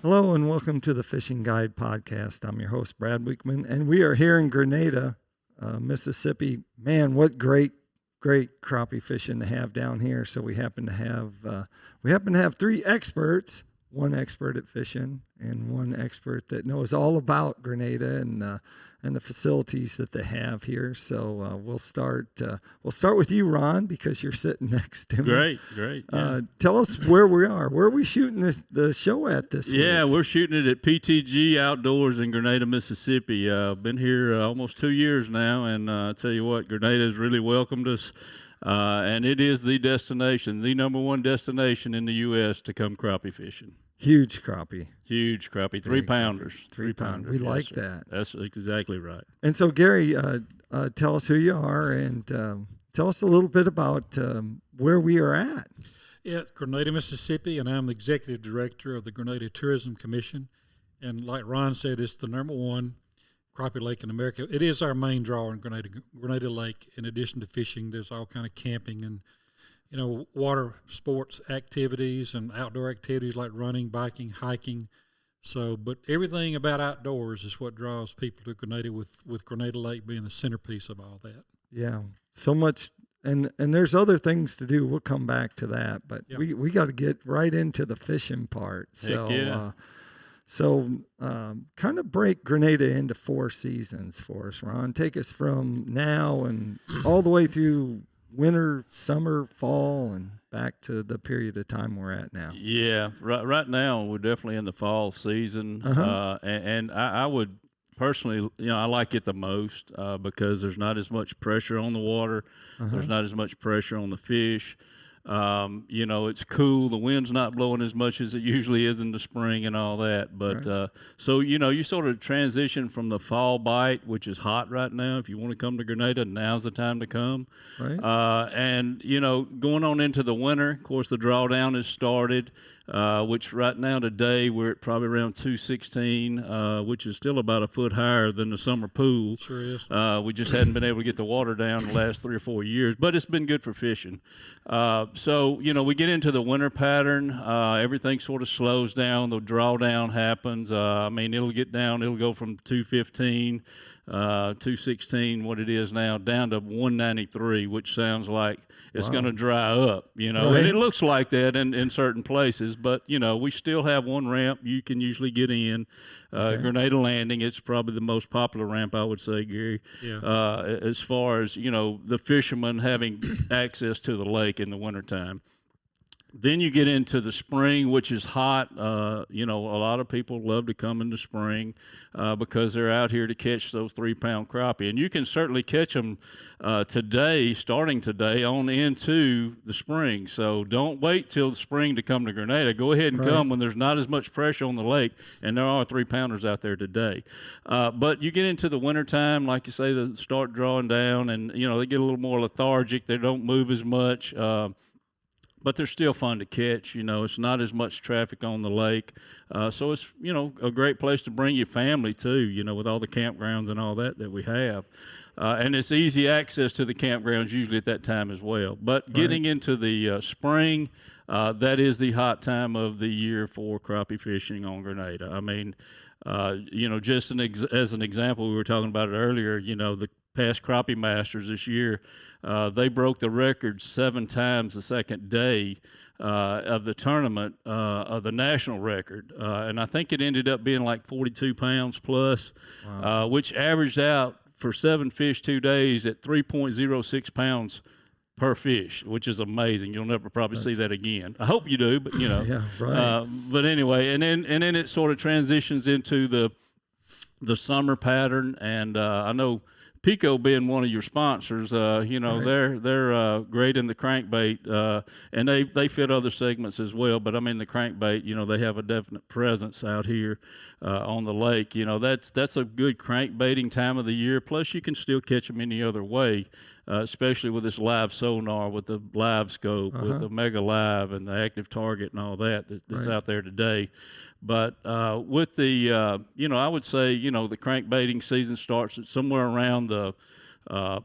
Hello and welcome to the Fishing Guide Podcast. I'm your host, Brad Wiegmann, and we are here in Grenada, Mississippi. Man, what great crappie fishing to have down here. So we happen to have three experts, one expert at fishing and one expert that knows all about Grenada and the facilities that they have here. So we'll start with you, Ron, because you're sitting next to me. Great. Yeah. Tell us where we are. Where are we shooting the show at this week? Yeah, we're shooting it at PTG Outdoors in Grenada, Mississippi. Been here almost 2 years now, and I tell you what, Grenada has really welcomed us, and it is the destination, the number one destination in the U.S. to come crappie fishing. Huge crappie. 3-pounders. 3-pounders. We like that. That's exactly right. And so, Gary, tell us who you are and tell us a little bit about where we are at. Yeah, Grenada, Mississippi, and I'm the Executive Director of the Grenada Tourism Commission. And like Ron said, it's the number one crappie lake in America. It is our main draw in Grenada Lake. In addition to fishing, there's all kind of camping and water sports activities and outdoor activities like running, biking, hiking. So, but everything about outdoors is what draws people to Grenada, with Grenada Lake being the centerpiece of all that. Yeah, so much, and there's other things to do. We'll come back to that, but Yep. we got to get right into the fishing part. Heck yeah. So kind of break Grenada into 4 seasons for us, Ron. Take us from now and all the way through winter, summer, fall, and back to the period of time we're at now. Yeah, right now we're definitely in the fall season, and I would personally, I like it the most because there's not as much pressure on the water. There's not as much pressure on the fish. It's cool. The wind's not blowing as much as it usually is in the spring and all that. But right. So you sort of transition from the fall bite, which is hot right now. If you want to come to Grenada, now's the time to come. Right. And going on into the winter, of course, the drawdown has started. Which right now today we're at probably around 216, which is still about a foot higher than the summer pool. Sure is. We just hadn't been able to get the water down the last 3 or 4 years, but it's been good for fishing. So we get into the winter pattern. Everything sort of slows down. The drawdown happens. It'll get down. It'll go from 215. 216, what it is now, down to 193, which sounds like it's going to dry up, Right. and it looks like that in certain places, but, we still have one ramp you can usually get in. Grenada Landing, it's probably the most popular ramp, I would say, Gary, as far as, the fishermen having access to the lake in the wintertime. Then you get into the spring, which is hot. A lot of people love to come in the spring because they're out here to catch those 3-pound crappie. And you can certainly catch them starting today, on into the spring. So don't wait till the spring to come to Grenada. Go ahead and come when there's not as much pressure on the lake, and there are 3-pounders out there today. But you get into the wintertime, like you say, they start drawing down, and, they get a little more lethargic. They don't move as much. But they're still fun to catch. It's not as much traffic on the lake. So it's, a great place to bring your family too, with all the campgrounds and all that we have. And it's easy access to the campgrounds usually at that time as well. But getting into the spring, that is the hot time of the year for crappie fishing on Grenada. Just as an example, we were talking about it earlier, the past crappie masters this year, they broke the record 7 times the second day of the tournament, of the national record. And I think it ended up being like 42 pounds plus, which averaged out for 7 fish 2 days at 3.06 pounds per fish, which is amazing. You'll never probably see that again. I hope you do, but Yeah, right. But anyway, and then it sort of transitions into the summer pattern, and I know PICO being one of your sponsors, they're great in the crankbait, and they fit other segments as well. But the crankbait, they have a definite presence out here on the lake. That's a good crankbaiting time of the year. Plus, you can still catch them any other way, especially with this live sonar, with the live scope, with the Mega Live and the active target and all that's out there today. But with the, I would say, the crankbaiting season starts at somewhere around the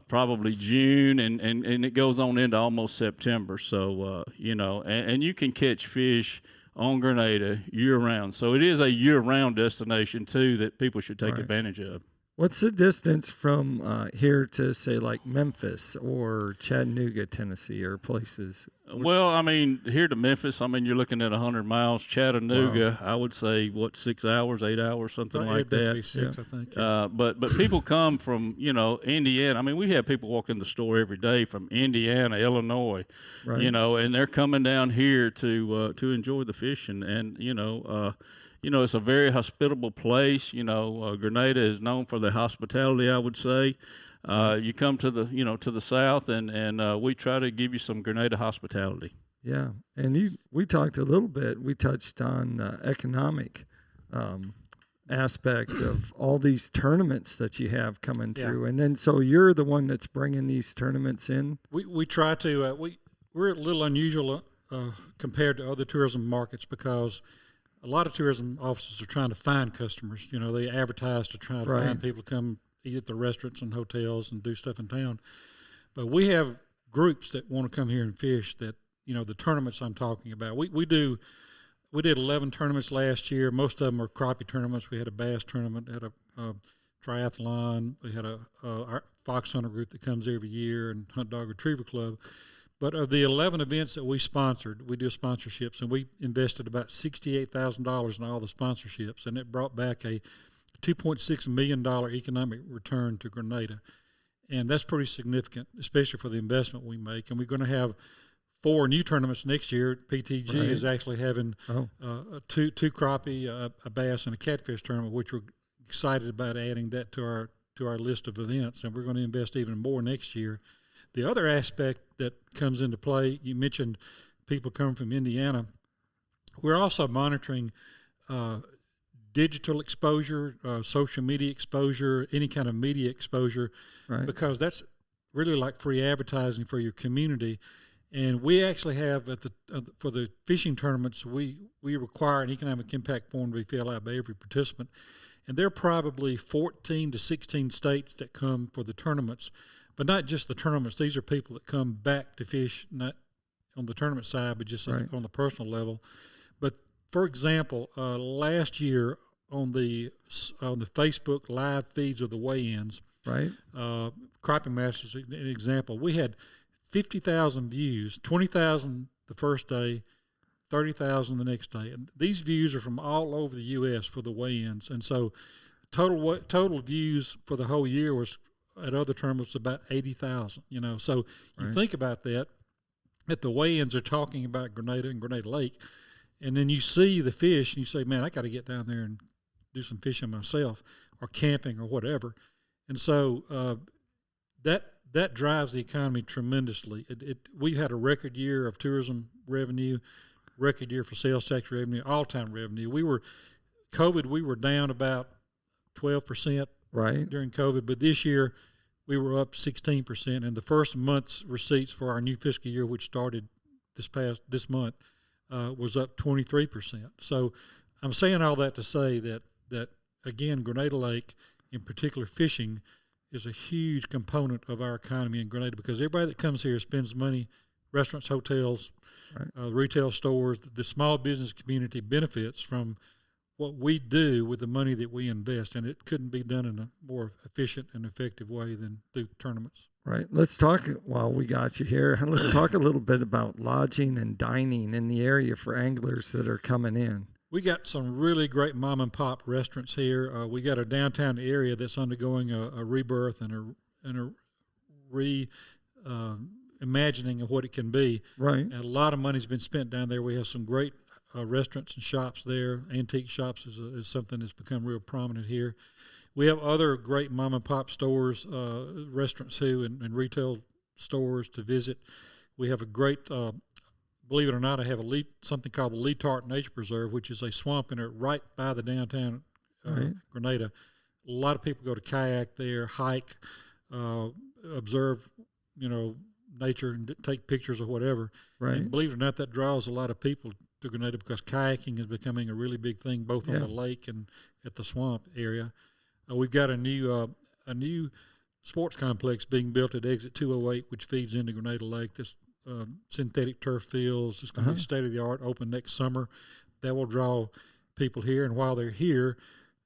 probably June, and it goes on into almost September. So, and you can catch fish on Grenada year-round. So it is a year-round destination, too, that people should take advantage of. What's the distance from here to, say, like Memphis or Chattanooga, Tennessee, or places? Well, I mean, here to Memphis, I mean, you're looking at 100 miles. Chattanooga, I would say, 6 hours, 8 hours, something like that. Be 6, I think. But people come from, Indiana. I mean, we have people walk in the store every day from Indiana, Illinois, and they're coming down here to enjoy the fishing. And, it's a very hospitable place. Grenada is known for their hospitality, I would say. You come to the south, and we try to give you some Grenada hospitality. Yeah, and we talked a little bit. We touched on the economic aspect of all these tournaments that you have coming through, and then so you're the one that's bringing these tournaments in. We try to. We're a little unusual compared to other tourism markets because a lot of tourism offices are trying to find customers. They advertise to try to find people to come eat at the restaurants and hotels and do stuff in town. But we have groups that want to come here and fish that, the tournaments I'm talking about. We did 11 tournaments last year. Most of them are crappie tournaments. We had a bass tournament, had a triathlon. We had our fox hunter group that comes every year, and Hunt Dog Retriever Club. But of the 11 events that we sponsored, we do sponsorships, and we invested about $68,000 in all the sponsorships, and it brought back a $2.6 million economic return to Grenada. And that's pretty significant, especially for the investment we make. And we're going to have 4 new tournaments next year. PTG is actually having two crappie, a bass, and a catfish tournament, which we're excited about adding that to our list of events. And we're going to invest even more next year. The other aspect that comes into play, you mentioned people coming from Indiana. We're also monitoring digital exposure, social media exposure, any kind of media exposure, because that's really like free advertising for your community. And we actually have for the fishing tournaments, we require an economic impact form to be filled out by every participant. And there are probably 14 to 16 states that come for the tournaments. But not just the tournaments. These are people that come back to fish, not on the tournament side, but just on the personal level. But for example, last year on the Facebook live feeds of the weigh-ins, Crappie Masters, an example, we had 50,000 views, 20,000 the first day, 30,000 the next day. And these views are from all over the U.S. for the weigh-ins. And so total views for the whole year was at other tournaments about 80,000, So you think about that, at the weigh-ins are talking about Grenada and Grenada Lake, and then you see the fish and you say, man, I got to get down there and do some fishing myself or camping or whatever. And so that drives the economy tremendously. We had a record year of tourism revenue, record year for sales tax revenue, all-time revenue. We were down about 12%. During COVID, but this year we were up 16%, and the first month's receipts for our new fiscal year, which started this month, was up 23%. So I'm saying all that to say that again, Grenada Lake, in particular fishing, is a huge component of our economy in Grenada because everybody that comes here spends money, restaurants, hotels, retail stores. The small business community benefits from what we do with the money that we invest, and it couldn't be done in a more efficient and effective way than through tournaments. Right. Let's talk, while we got you here, let's talk a little bit about lodging and dining in the area for anglers that are coming in. We got some really great mom and pop restaurants here. We got a downtown area that's undergoing a rebirth and a reimagining of what it can be. Right. And a lot of money's been spent down there. We have some great restaurants and shops there. Antique shops is something that's become real prominent here. We have other great mom and pop stores, restaurants too, and retail stores to visit. We have a great, believe it or not, I have something called the Lee Tart Nature Preserve, which is a swamp in it right by the downtown Grenada. A lot of people go to kayak there, hike, observe, nature and take pictures or whatever. Right. And believe it or not, that draws a lot to Grenada because kayaking is becoming a really big thing, both on the lake and at the swamp area. We've got a new sports complex being built at Exit 208, which feeds into Grenada Lake. This synthetic turf fields is going to be state of the art, open next summer. that will draw people here. And while they're here,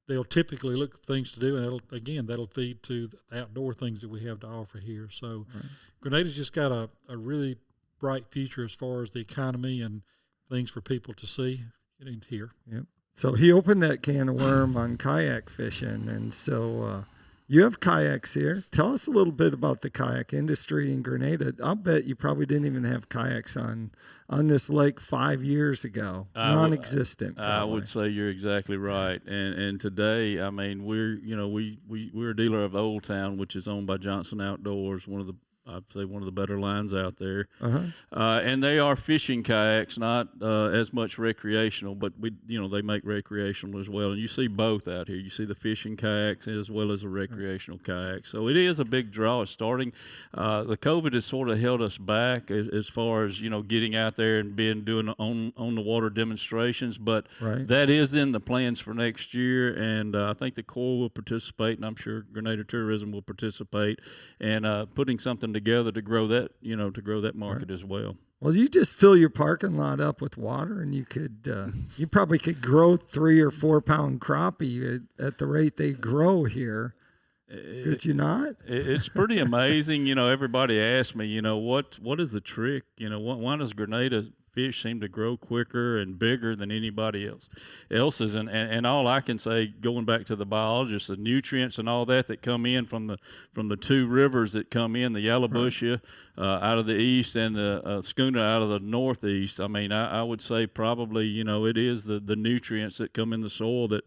they'll typically look for things to do, and that'll feed to the outdoor things that we have to offer here. So Grenada's just got a really bright future as far as the economy and things for people to see and hear. Yep. So he opened that can of worm on kayak fishing, and so you have kayaks here. Tell us a little bit about the kayak industry in Grenada. I'll bet you probably didn't even have kayaks on this lake 5 years ago. Non-existent. I would say you're exactly right. And today, I mean, we're a dealer of Old Town, which is owned by Johnson Outdoors, I'd say one of the better lines out there. And they are fishing kayaks, not as much recreational, but they make recreational as well. And you see both out here. You see the fishing kayaks as well as the recreational kayaks. So it is a big draw. It's starting. The COVID has sort of held us back as far as getting out there and doing on the water demonstrations. But that is in the plans for next year, and I think the Corps will participate, and I'm sure Grenada Tourism will participate, and putting something together to grow that market as well. Well, you just fill your parking lot up with water, and you probably could grow 3 or 4 pound crappie at the rate they grow here. Could you not? It's pretty amazing. Everybody asks me, what is the trick? Why does Grenada fish seem to grow quicker and bigger than anybody else's? And all I can say, going back to the biologists, the nutrients and all that come in from the two rivers that come in, the Yallabusha out of the east and the Schooner out of the northeast. I mean, I would say probably, it is the nutrients that come in the soil that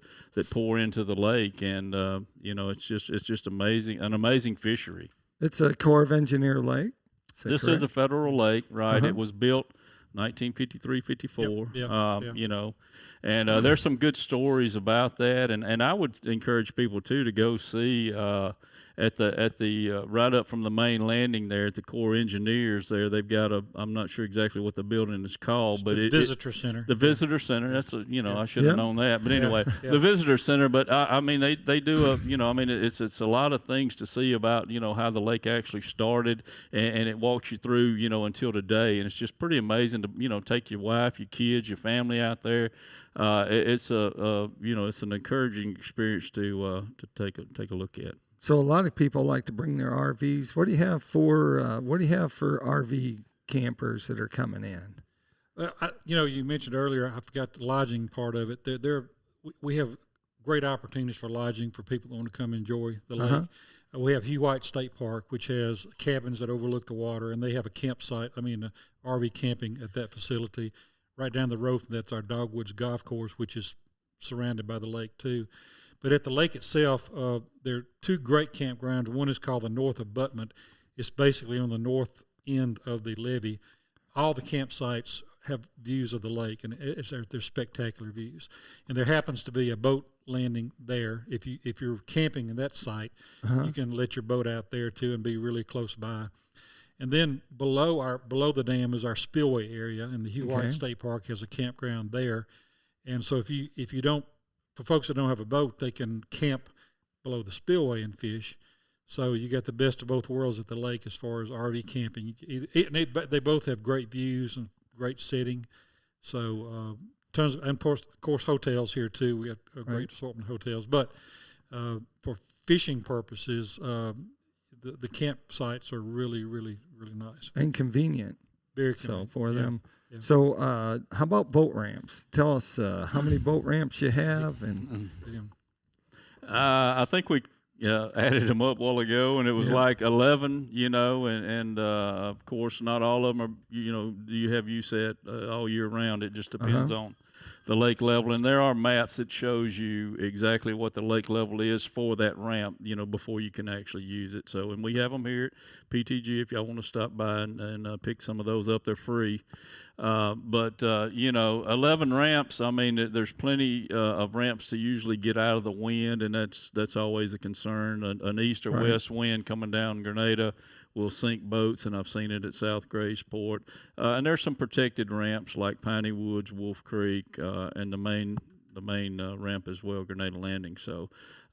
pour into the lake, and it's just amazing, an amazing fishery. It's a Corps of Engineer lake. This is a federal lake, right? It was built 1953-54, and there's some good stories about that, and I would encourage people too to go see at the right up from the main landing there at the Corps Engineers there. They've got I'm not sure exactly what the building is called, but the visitor center. The visitor center. That's I should have known that, but anyway, the visitor center. But I mean, they do it's a lot of things to see about how the lake actually started, and it walks you through until today, and it's just pretty amazing to take your wife, your kids, your family out there. It's an encouraging experience to take a look at. So a lot of people like to bring their RVs. What do you have for RV campers that are coming in? You mentioned earlier, I forgot the lodging part of it. We have great opportunities for lodging for people that want to come enjoy the lake. We have Hugh White State Park, which has cabins that overlook the water, and they have a campsite, RV camping at that facility. Right down the road from that's our Dogwoods Golf Course, which is surrounded by the lake too. But at the lake itself, there are 2 great campgrounds. One is called the North Abutment. It's basically on the north end of the levee. All the campsites have views of the lake, and they're spectacular views. And there happens to be a boat landing there. If you're camping in that site, you can let your boat out there too and be really close by. And then below the dam is our spillway area, and the Hugh White State Park has a campground there. And so for folks that don't have a boat, they can camp below the spillway and fish. So you got the best of both worlds at the lake as far as RV camping. They both have great views and great setting. So tons of, and of course hotels here too. We got a great assortment of hotels. But for fishing purposes, the campsites are really, really, really nice and convenient. Very convenient. So for them. Yeah. So how about boat ramps? Tell us how many boat ramps you have. And I think we added them up a while ago, and it was like 11, and of course not all of them are, do you have use at all year round. It just depends on the lake level, and there are maps that shows you exactly what the lake level is for that ramp, before you can actually use it. So, and we have them here at PTG if y'all want to stop by and pick some of those up. They're free. But 11 ramps, there's plenty of ramps to usually get out of the wind, and that's always a concern. An east or west wind coming down Grenada will sink boats, and I've seen it at South Graysport. And there's some protected ramps like Piney Woods, Wolf Creek, and the main ramp as well, Grenada Landing. So,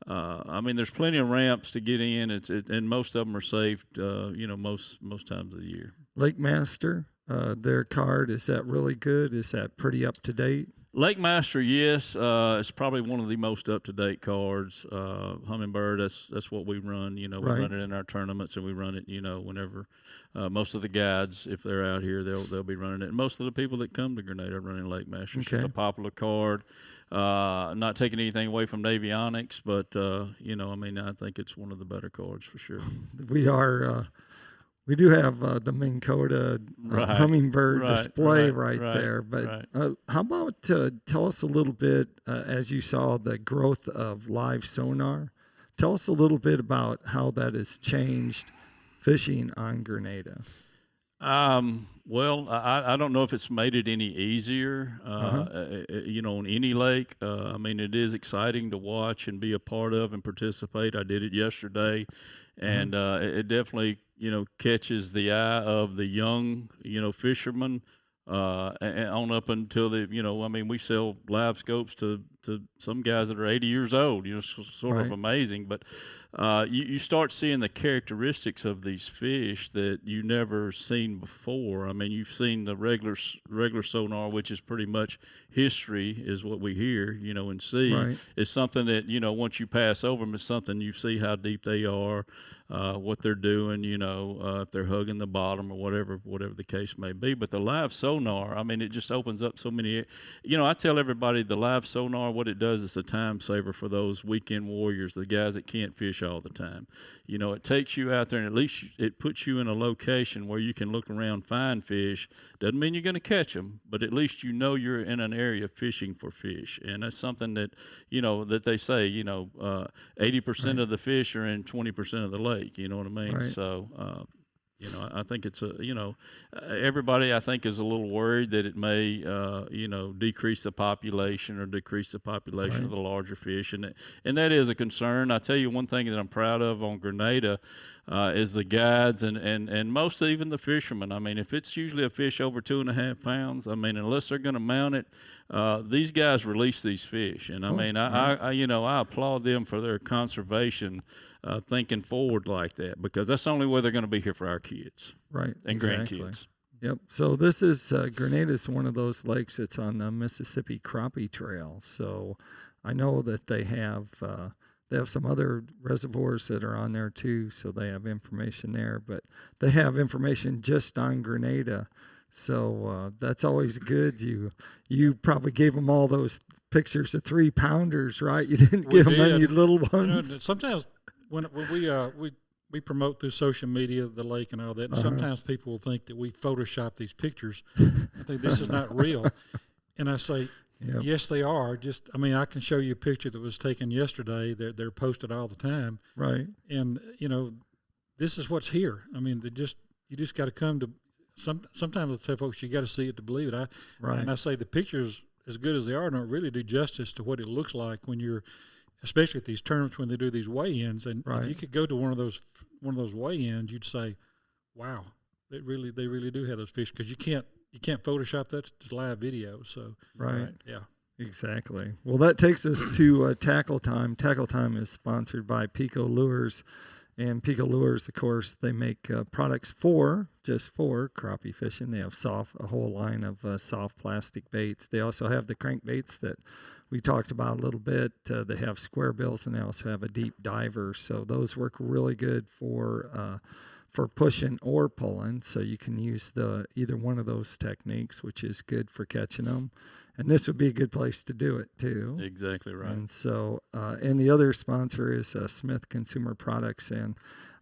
there's plenty of ramps to get in. And most of them are safe, most times of the year. Lake Master, their card, is that really good? Is that pretty up to date? Lake Master, yes, it's probably one of the most up-to-date cards. Humminbird, that's what we run. We run it in our tournaments, and we run it, whenever. Most of the guides, if they're out here, they'll be running it. And most of the people that come to Grenada are running Lake Master. It's just a popular card. Not taking anything away from Navionics, but I think it's one of the better cards for sure. We do have the Minn Kota Humminbird display right there. But how about tell us a little bit, as you saw the growth of live sonar, tell us a little bit about how that has changed fishing on Grenada. Well, I don't know if it's made it any easier, on any lake. It is exciting to watch and be a part of and participate. I did it yesterday, and it definitely, catches the eye of the young, fishermen, and on up until we sell live scopes to some guys that are 80 years old, sort of amazing. But you start seeing the characteristics of these fish that you never seen before. You've seen the regular sonar, which is pretty much history, is what we hear, and see. Right. It's something that, once you pass over them, it's something you see how deep they are, what they're doing, if they're hugging the bottom or whatever the case may be. But the live sonar, it just opens up so many. I tell everybody the live sonar, what it does is a time saver for those weekend warriors, the guys that can't fish all the time. It takes you out there, and at least it puts you in a location where you can look around, find fish. Doesn't mean you're going to catch them, but at least you're in an area fishing for fish. And that's something that, that they say, 80% of the fish are in 20% of the lake. You know what I mean? Right. So, I think it's everybody I think is a little worried that it may, decrease the population of the larger fish. And that is a concern. I tell you one thing that I'm proud of on Grenada is the guides and most even the fishermen. If it's usually a fish over 2.5 pounds, unless they're going to mount it, these guys release these fish. And I applaud them for their conservation, thinking forward like that, because that's the only way they're going to be here for our kids, and grandkids. Yep. So this is Grenada is one of those lakes that's on the Mississippi Crappie Trail. So I know that they have some other reservoirs that are on there too. So they have information there, but they have information just on Grenada. So that's always good. You probably gave them all those pictures of 3-pounders, right? You didn't give them any little ones. Sometimes when we promote through social media the lake and all that, and sometimes people will think that we Photoshop these pictures. I think this is not real, and I say, yes, they are. Just I can show you a picture that was taken yesterday. They're posted all the time, right? And this is what's here. You just got to come to. Sometimes I tell folks you got to see it to believe it. And I say the pictures, as good as they are, don't really do justice to what it looks like when you're, especially at these tournaments when they do these weigh-ins. And if you could go to one of those weigh-ins, you'd say, "Wow, they really do have those fish," because you can't Photoshop that to live video. So yeah, exactly. Well, that takes us to Tackle Time. Tackle Time is sponsored by PICO Lures. And PICO Lures, of course, they make products just for crappie fishing. They have a whole line of soft plastic baits. They also have the crankbaits that we talked about a little bit. They have square bills, and they also have a deep diver. So those work really good for pushing or pulling. So you can use either one of those techniques, which is good for catching them. And this would be a good place to do it too. Exactly right. And so, and the other sponsor is Smith Consumer Products. And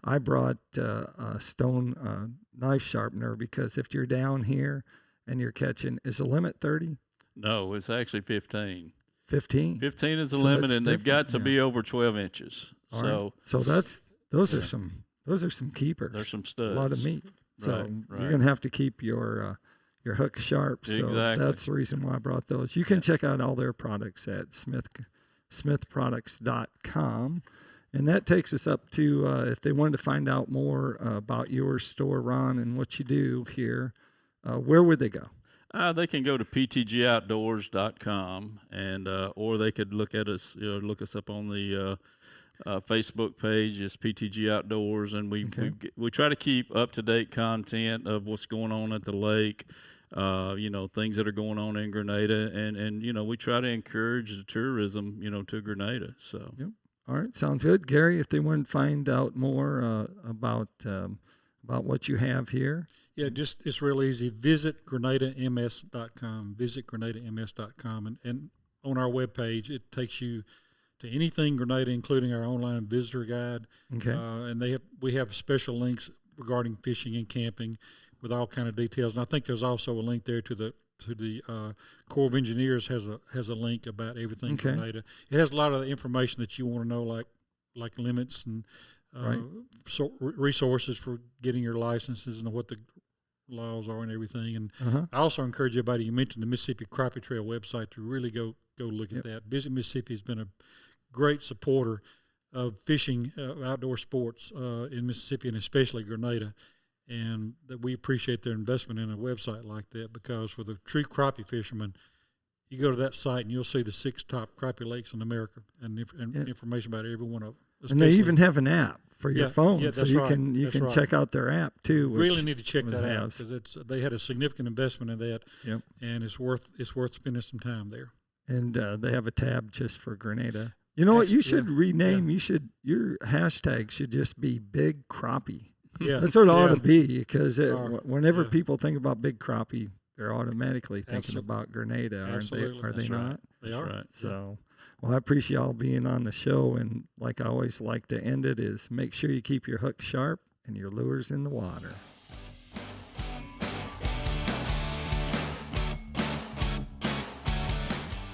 I brought a stone knife sharpener because if you're down here and you're catching, is the limit 30? No, it's actually 15. 15? 15 is the limit, and they've got to be over 12 inches. So those are some keepers. There's some studs. A lot of meat. So you're going to have to keep your hook sharp. So that's the reason why I brought those. You can check out all their products at smithproducts.com. And that takes us up to, if they wanted to find out more about your store, Ron, and what you do here, where would they go? They can go to ptgoutdoors.com, and or they could look us up on the Facebook page. It's PTG Outdoors, and we try to keep up to date content of what's going on at the lake. things that are going on in Grenada, and we try to encourage the tourism, to Grenada. So. Yep. All right, sounds good, Gary. If they want to find out more about what you have here, it's real easy. Visit GrenadaMS.com. Visit GrenadaMS.com, and on our webpage, it takes you to anything Grenada, including our online visitor guide. Okay. And we have special links regarding fishing and camping with all kind of details. And I think there's also a link there to the Corps of Engineers has a link about everything Grenada. It has a lot of the information that you want to know, like limits and resources for getting your licenses and what the laws are and everything. And I also encourage everybody, you mentioned the Mississippi Crappie Trail website, to really go look at that. Visit Mississippi has been a great supporter of fishing, outdoor sports in Mississippi, and especially Grenada. And that we appreciate their investment in a website like that, because for the true crappie fishermen, you go to that site and you'll see the 6 top crappie lakes in America and information about every one of them. And they even have an app for your phone, so you right. can check out their app too. Really need to check that out, because they had a significant investment in that, and it's worth spending some time there. And they have a tab just for Grenada. You know what? You should rename. Your hashtag should just be Big Crappie. Yeah, that's what it ought to be, because whenever people think about big crappie, they're automatically thinking about Grenada, aren't they? Are they not? They are. Right. So, well, I appreciate y'all being on the show, and like I always like to end it is, make sure you keep your hook sharp and your lures in the water.